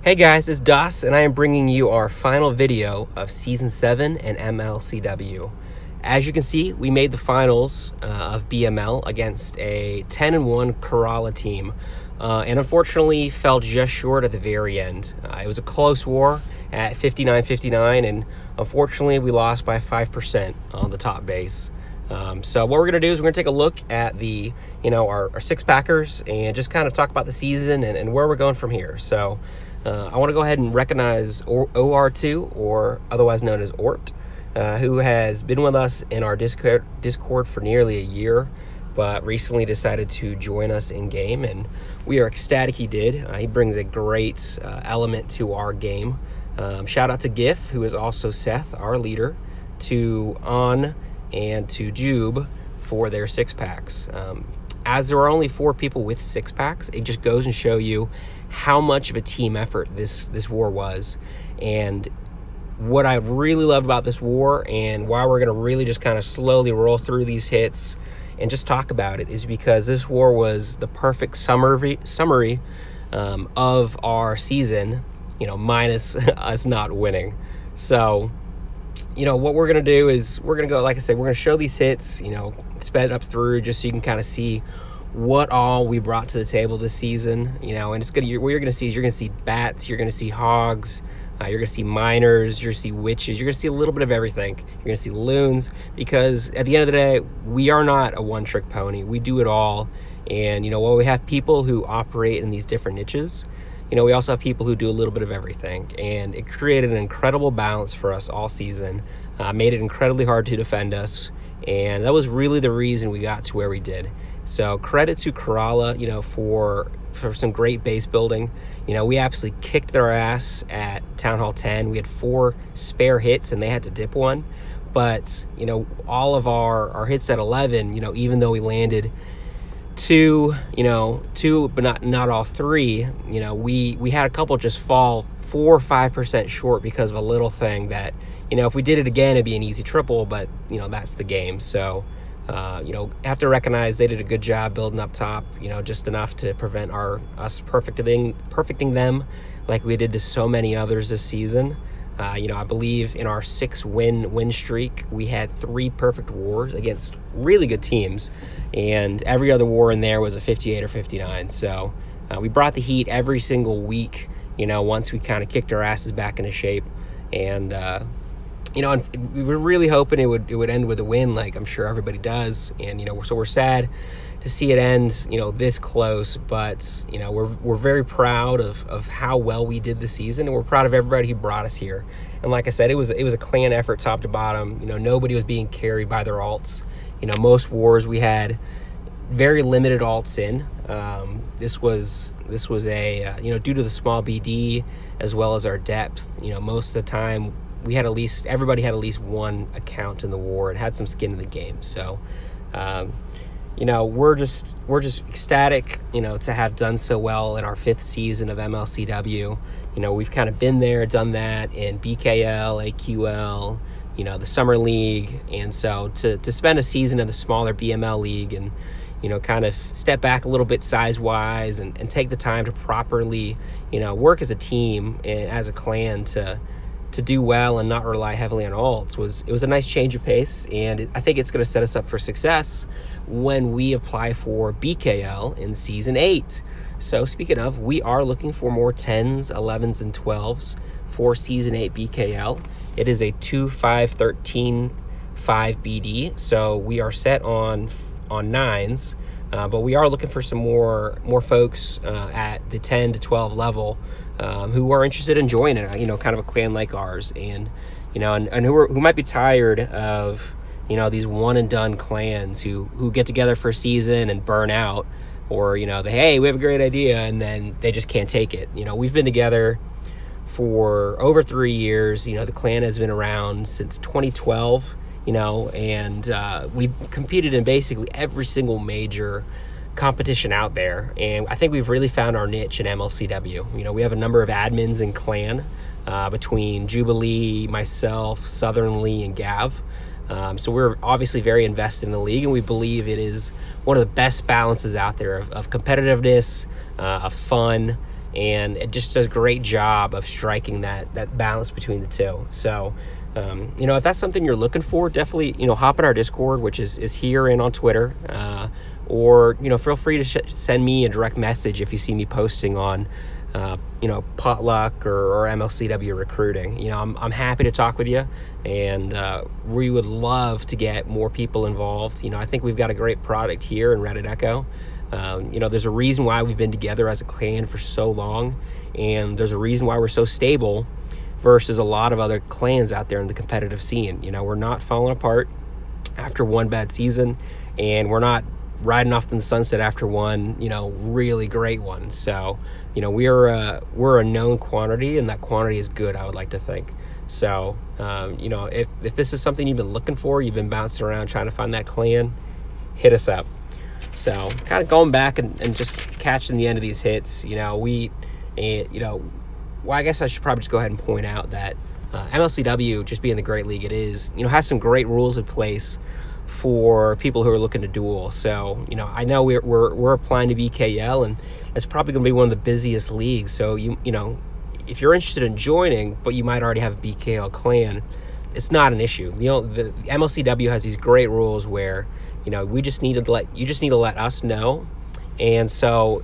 Hey guys, it's Das, and I am bringing you our final video of Season 7 and MLCW. As you can see, we made the finals of BML against a 10-1 Kerala team, and unfortunately fell just short at the very end. It was a close war at 59-59, and unfortunately we lost by 5% on the top base. So what we're going to do is we're going to take a look at the, our six-packers and just kind of talk about the season and where we're going from here. So I want to go ahead and recognize OR2, or otherwise known as ORT, who has been with us in our Discord for nearly a year, but recently decided to join us in game, and we are ecstatic he did. He brings a great element to our game. Shout out to GIF, who is also Seth, our leader, to On, and to Jube for their six-packs. As there are only 4 people with six-packs, it just goes and show you how much of a team effort this war was. And what I really love about this war, and why we're going to really just kind of slowly roll through these hits and just talk about it, is because this war was the perfect summary of our season, minus us not winning. So what we're going to do is we're going to go, like I said, we're going to show these hits, sped up through, just so you can kind of see what all we brought to the table this season, and it's good. What you're going to see is you're going to see bats, you're going to see hogs, you're going to see miners, you're going to see witches, you're going to see a little bit of everything. You're going to see loons, because at the end of the day, we are not a one-trick pony. We do it all. And, while we have people who operate in these different niches, we also have people who do a little bit of everything. And it created an incredible balance for us all season, made it incredibly hard to defend us. And that was really the reason we got to where we did. So credit to Kerala, for some great base building. We absolutely kicked their ass at Town Hall 10. We had 4 spare hits and they had to dip one. But, all of our hits at 11, even though we landed 2, but not all 3, we had a couple just fall 4 or 5% short because of a little thing that, if we did it again, it'd be an easy triple, but, that's the game. So, have to recognize they did a good job building up top, just enough to prevent us perfecting them like we did to so many others this season. I believe in our 6-win streak, we had 3 perfect wars against really good teams, and every other war in there was a 58 or 59. So we brought the heat every single week, once we kind of kicked our asses back into shape. And and we were really hoping it would end with a win, like I'm sure everybody does. And so we're sad to see it end this close, but we're very proud of how well we did this season, and we're proud of everybody who brought us here. And like I said, it was a clan effort top to bottom. Nobody was being carried by their alts. Most wars we had very limited alts in. This was a due to the small BD as well as our depth, most of the time everybody had at least one account in the war and had some skin in the game. So we're just ecstatic to have done so well in our 5th season of MLCW. We've kind of been there, done that in BKL, AQL, the summer league. And so to spend a season in the smaller BML league and kind of step back a little bit size-wise and take the time to properly, work as a team and as a clan to do well and not rely heavily on alts it was a nice change of pace. And I think it's going to set us up for success when we apply for BKL in Season 8. So speaking of, we are looking for more 10s, 11s, and 12s for Season 8 BKL. It is a 2-5-13-5 BD, so we are set on 9s, but we are looking for some more folks at the 10 to 12 level who are interested in joining, kind of a clan like ours, and who might be tired of these one and done clans who get together for a season and burn out, or hey, we have a great idea, and then they just can't take it. We've been together for over 3 years. The clan has been around since 2012. And we've competed in basically every single major competition out there, and I think we've really found our niche in MLCW. We have a number of admins in clan between Jubilee, myself, Southern Lee, and Gav. So we're obviously very invested in the league, and we believe it is one of the best balances out there of competitiveness, of fun, and it just does a great job of striking that balance between the two. So if that's something you're looking for, definitely hop in our Discord, which is here and on Twitter, or feel free to send me a direct message if you see me posting on Potluck or MLCW recruiting. I'm happy to talk with you, and we would love to get more people involved. I think we've got a great product here in Reddit Echo. There's a reason why we've been together as a clan for so long, and there's a reason why we're so stable versus a lot of other clans out there in the competitive scene. We're not falling apart after one bad season, and we're not riding off in the sunset after one really great one. So we're a known quantity, and that quantity is good, I would like to think. So if this is something you've been looking for, you've been bouncing around trying to find that clan, hit us up. So kind of going back and just catching the end of these hits, well, I guess I should probably just go ahead and point out that MLCW, just being the great league it is, has some great rules in place for people who are looking to duel. So, I know we're applying to BKL, and it's probably going to be one of the busiest leagues. So, if you're interested in joining, but you might already have a BKL clan, it's not an issue. The MLCW has these great rules where, you just need to let us know. And so,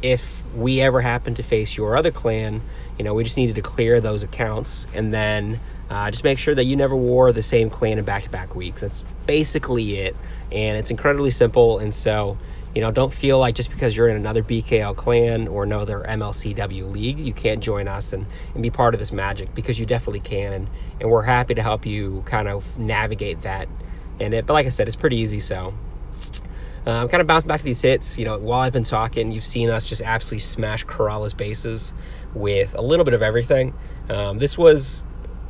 if we ever happen to face your other clan, we just needed to clear those accounts, and then just make sure that you never wore the same clan in back-to-back weeks. That's basically it, and it's incredibly simple. And so, don't feel like just because you're in another BKL clan or another MLCW league, you can't join us and be part of this magic, because you definitely can, and we're happy to help you kind of navigate that. But like I said, it's pretty easy. So I'm kind of bouncing back to these hits. While I've been talking, you've seen us just absolutely smash Corolla's bases with a little bit of everything. This was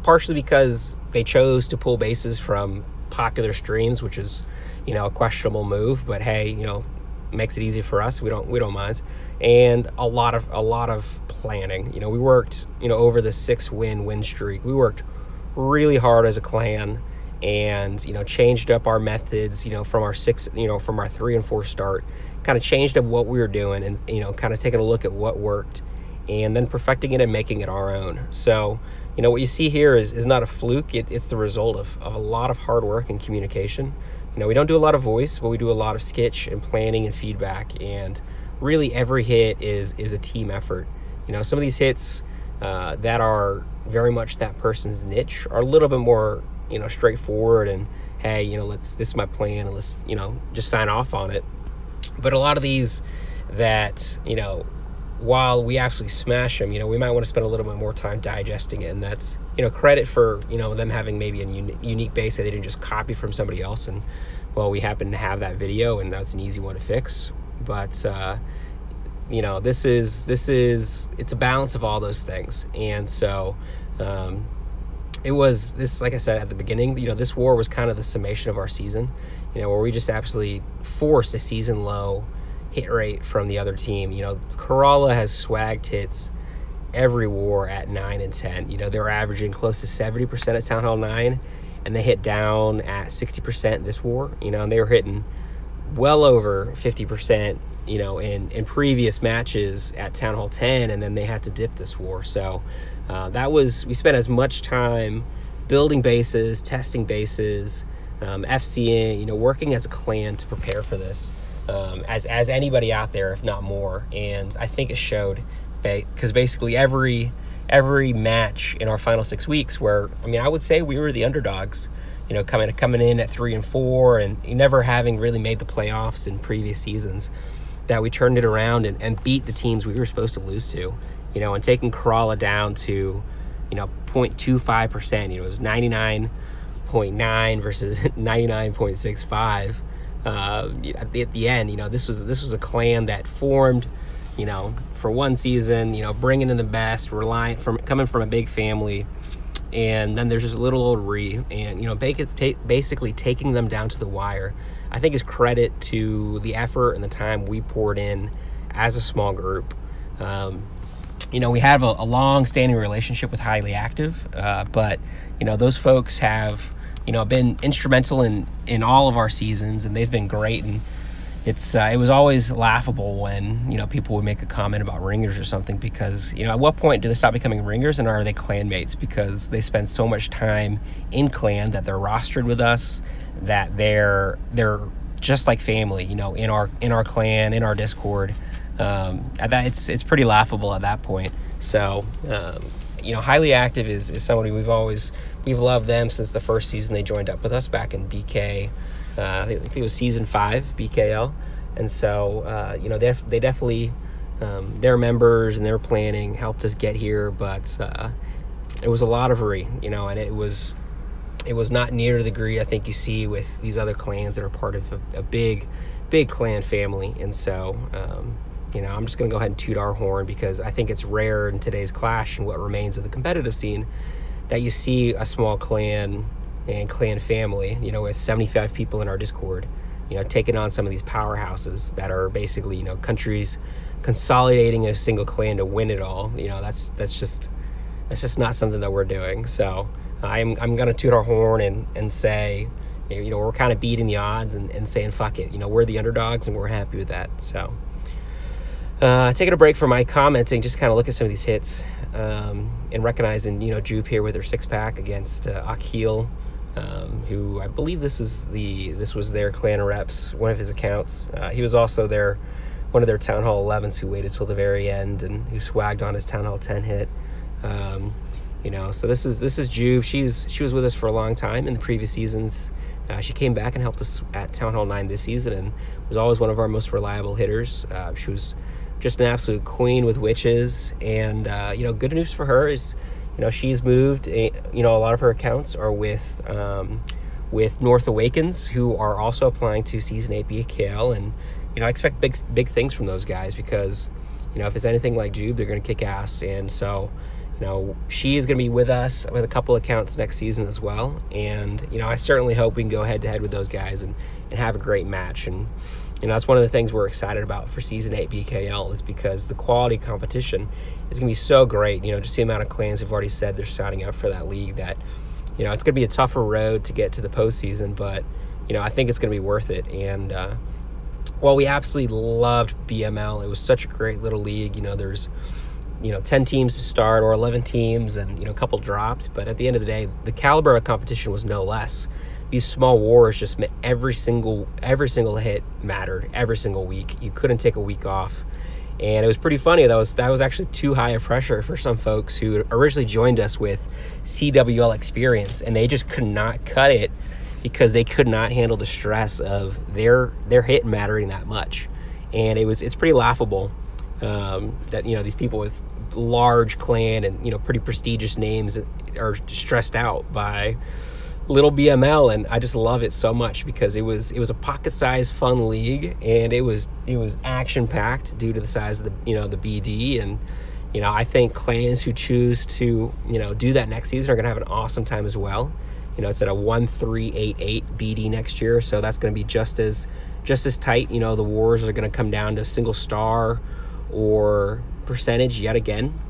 partially because they chose to pull bases from popular streams, which is, a questionable move, but hey, makes it easy for us. We don't mind. And a lot of planning. We worked, over the 6-win win streak. We worked really hard as a clan, and changed up our methods, from our 3 and 4 start, kind of changed up what we were doing, and kind of taking a look at what worked, and then perfecting it and making it our own. So what you see here is not a fluke. It's the result of a lot of hard work and communication. We don't do a lot of voice, but we do a lot of sketch and planning and feedback, and really every hit is a team effort. Some of these hits that are very much that person's niche are a little bit more straightforward, and hey, this is my plan, and let's just sign off on it. But a lot of these that while we absolutely smash them, we might want to spend a little bit more time digesting it, and that's credit for them having maybe a unique base that they didn't just copy from somebody else, and well, we happen to have that video, and that's an easy one to fix. But this is it's a balance of all those things. And so it was this, like I said at the beginning, this war was kind of the summation of our season, where we just absolutely forced a season low hit rate from the other team. Corolla has swagged hits every war at 9 and 10. They're averaging close to 70% at Town Hall 9, and they hit down at 60% this war, and they were hitting well over 50%, in previous matches at Town Hall 10, and then they had to dip this war. So we spent as much time building bases, testing bases, FCing, working as a clan to prepare for this, as anybody out there, if not more. And I think it showed, because basically every match in our final 6 weeks, where I would say we were the underdogs, coming in at 3 and 4, and never having really made the playoffs in previous seasons, that we turned it around and beat the teams we were supposed to lose to, and taking Corolla down to 0.25%. It was 99.9 versus 99.65. At the end, this was a clan that formed, for one season, bringing in the best, coming from a big family, and then there's just a little old Ree, and basically taking them down to the wire, I think is credit to the effort and the time we poured in as a small group. We have a long-standing relationship with Highly Active, but those folks have been instrumental in all of our seasons, and they've been great. And it was always laughable when, you know, people would make a comment about ringers or something, because, you know, at what point do they stop becoming ringers and are they clanmates? Because they spend so much time in clan that they're rostered with us, that they're just like family, you know, in our clan, in our Discord. At that, it's pretty laughable at that point. So, you know, Highly Active is somebody we've loved them since the first season they joined up with us back in BK. I think it was season 5 BKL, and so you know, they definitely, their members and their planning helped us get here, but it was a lot of free, you know, and it was not near the degree I think you see with these other clans that are part of a big clan family. And so you know, I'm just gonna go ahead and toot our horn, because I think it's rare in today's Clash and what remains of the competitive scene that you see a small clan and clan family, you know, with 75 people in our Discord, you know, taking on some of these powerhouses that are basically, you know, countries consolidating a single clan to win it all. You know, that's just not something that we're doing. So I'm gonna toot our horn and say, you know, we're kind of beating the odds and saying fuck it, you know, we're the underdogs and we're happy with that. So taking a break from my commenting, just kind of look at some of these hits, and recognizing, you know, Jupe here with her 6-pack against Akil, who I believe this was their clan reps, one of his accounts. He was also one of their Town Hall 11s who waited till the very end and who swagged on his Town Hall 10 hit. You know, so this is Jupe. She was with us for a long time in the previous seasons. She came back and helped us at Town Hall 9 this season and was always one of our most reliable hitters. She was just an absolute queen with witches, and you know, good news for her is, you know, she's moved. You know, a lot of her accounts are with North Awakens, who are also applying to Season 8 BKL, and, you know, I expect big things from those guys, because, you know, if it's anything like Jude, they're going to kick ass. And so, you know, she is going to be with us with a couple accounts next season as well. And, you know, I certainly hope we can go head to head with those guys and have a great match. And, you know, that's one of the things we're excited about for Season 8 BKL, is because the quality competition is going to be so great. You know, just the amount of clans who've already said they're signing up for that league, that, you know, it's going to be a tougher road to get to the postseason, but, you know, I think it's going to be worth it. And, well, we absolutely loved BML. It was such a great little league. You know, there's, you know, 10 teams to start, or 11 teams, and, you know, a couple dropped. But at the end of the day, the caliber of competition was no less. These small wars just meant every single hit mattered every single week. You couldn't take a week off. And it was pretty funny. That was actually too high of pressure for some folks who originally joined us with CWL experience, and they just could not cut it because they could not handle the stress of their hit mattering that much. And it's pretty laughable that, you know, these people with large clan and, you know, pretty prestigious names are stressed out by little BML. And I just love it so much, because it was a pocket-sized fun league, and it was action packed due to the size of the, you know, the BD. And, you know, I think clans who choose to, you know, do that next season are gonna have an awesome time as well. You know, it's at a 1-3-8-8 BD next year, so that's gonna be just as tight. You know, the wars are gonna come down to single star or percentage yet again,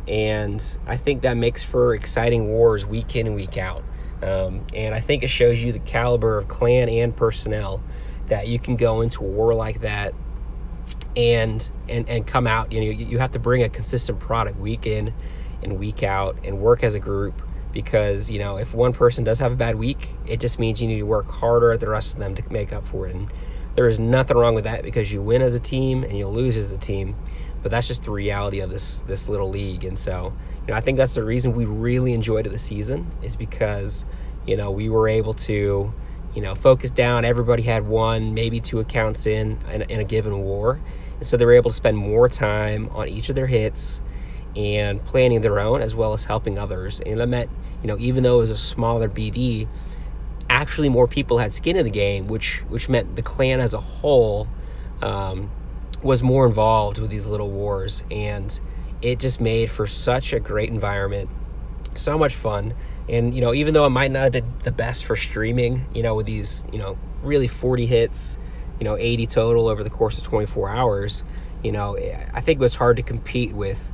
and I think that makes for exciting wars week in and week out. And I think it shows you the caliber of clan and personnel that you can go into a war like that and come out. You know, you have to bring a consistent product week in and week out and work as a group, because, you know, if one person does have a bad week, it just means you need to work harder at the rest of them to make up for it. And there is nothing wrong with that, because you win as a team and you lose as a team. But that's just the reality of this little league. And so, you know, I think that's the reason we really enjoyed it this season, is because, you know, we were able to, you know, focus down. Everybody had 1, maybe 2 accounts in a given war. And so they were able to spend more time on each of their hits and planning their own, as well as helping others. And that meant, you know, even though it was a smaller BD, actually more people had skin in the game, which meant the clan as a whole was more involved with these little wars. And it just made for such a great environment, so much fun. And, you know, even though it might not have been the best for streaming, you know, with these, you know, really 40 hits, you know, 80 total over the course of 24 hours, you know, I think it was hard to compete with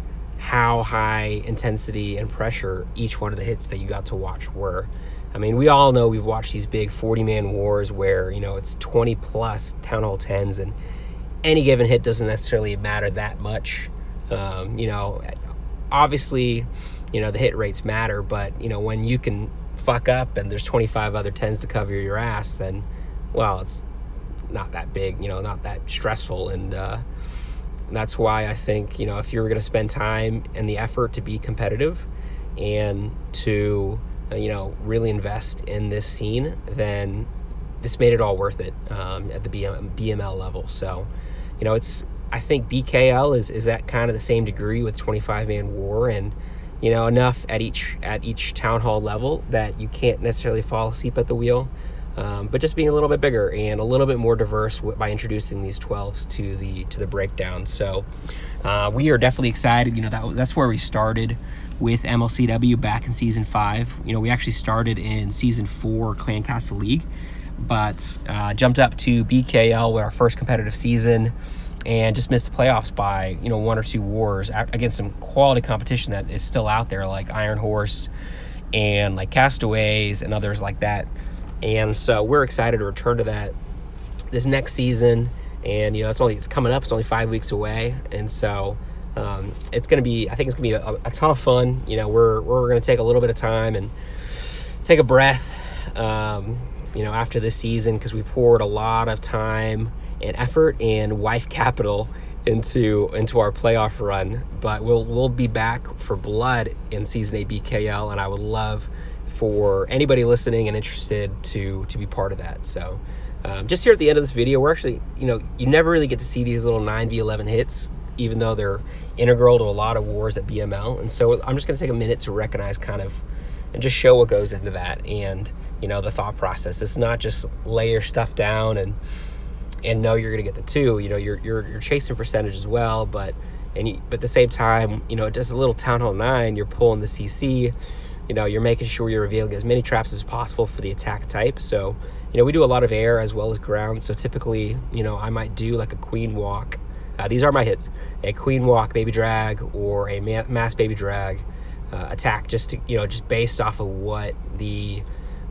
how high intensity and pressure each one of the hits that you got to watch were. I mean, we all know we've watched these big 40-man wars where, you know, it's 20 plus Town Hall 10s, and any given hit doesn't necessarily matter that much. You know, obviously, you know, the hit rates matter, but, you know, when you can fuck up and there's 25 other 10s to cover your ass, then, well, it's not that big, you know, not that stressful. And that's why I think, you know, if you're going to spend time and the effort to be competitive and to, you know, really invest in this scene, then this made it all worth it at the BML level. So, you know, I think BKL is at kind of the same degree with 25-man war, and, you know, enough at each town hall level that you can't necessarily fall asleep at the wheel, but just being a little bit bigger and a little bit more diverse by introducing these 12s to the breakdown. So we are definitely excited. You know, that's where we started with MLCW back in season 5. You know, we actually started in season 4 Clan Castle League, but jumped up to BKL with our first competitive season, and just missed the playoffs by, you know, 1 or 2 wars against some quality competition that is still out there, like Iron Horse and like Castaways and others like that. And so we're excited to return to that this next season. And, you know, it's coming up. It's only 5 weeks away. And so it's going to be, I think it's going to be a ton of fun. You know, we're going to take a little bit of time and take a breath, you know, after this season, because we poured a lot of time and effort and wife capital into our playoff run. But we'll be back for blood in season 8 BKL, and I would love for anybody listening and interested to be part of that. So just here at the end of this video, we're actually, you know, you never really get to see these little 9v11 hits, even though they're integral to a lot of wars at BML. And so I'm just going to take a minute to recognize kind of and just show what goes into that, and, you know, the thought process. It's not just lay your stuff down and know you're going to get the 2. You know, you're chasing percentage as well, but at the same time, you know, just a little Town Hall 9, you're pulling the CC. You know, you're making sure you're revealing as many traps as possible for the attack type. So, you know, we do a lot of air as well as ground. So typically, you know, I might do like a queen walk. These are my hits: a queen walk baby drag or a mass baby drag attack, just to, you know, just based off of what the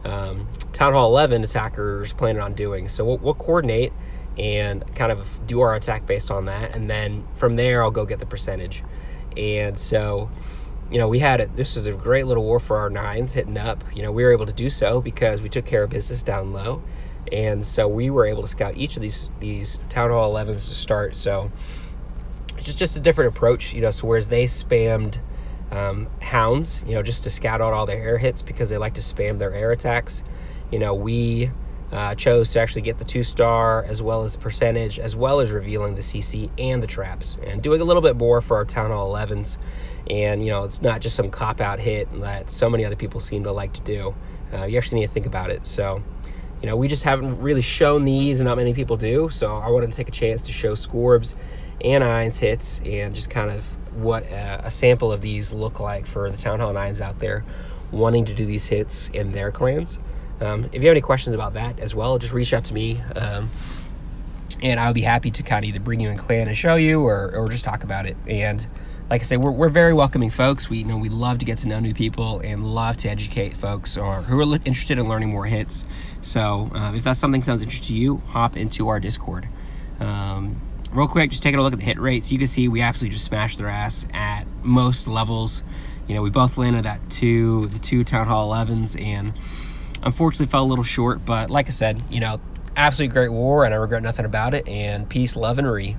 Town Hall 11 attackers planning on doing. So we'll coordinate and kind of do our attack based on that, and then from there I'll go get the percentage. And so, you know, this is a great little war for our 9s hitting up. You know, we were able to do so because we took care of business down low, and so we were able to scout each of these Town Hall 11s to start. So it's just a different approach, you know. So whereas they spammed hounds, you know, just to scout out all their air hits because they like to spam their air attacks, you know, we chose to actually get the 2-star as well as the percentage, as well as revealing the CC and the traps, and doing a little bit more for our Town Hall 11s. And, you know, it's not just some cop-out hit that so many other people seem to like to do. You actually need to think about it. So, you know, we just haven't really shown these, and not many people do. So I wanted to take a chance to show Scorbs and Irons hits, and just kind of what a sample of these look like for the Town Hall 9s out there wanting to do these hits in their clans. If you have any questions about that as well, just reach out to me, and I'll be happy to kind of either bring you in clan and show you, or just talk about it. And like I say, we're very welcoming folks. We love to get to know new people and love to educate folks who are interested in learning more hits. So if that's something that sounds interesting to you, hop into our Discord. Real quick, just taking a look at the hit rates. You can see we absolutely just smashed their ass at most levels. You know, we both landed the 2 Town Hall 11s, and unfortunately fell a little short. But like I said, you know, absolutely great war, and I regret nothing about it. And peace, love, and re.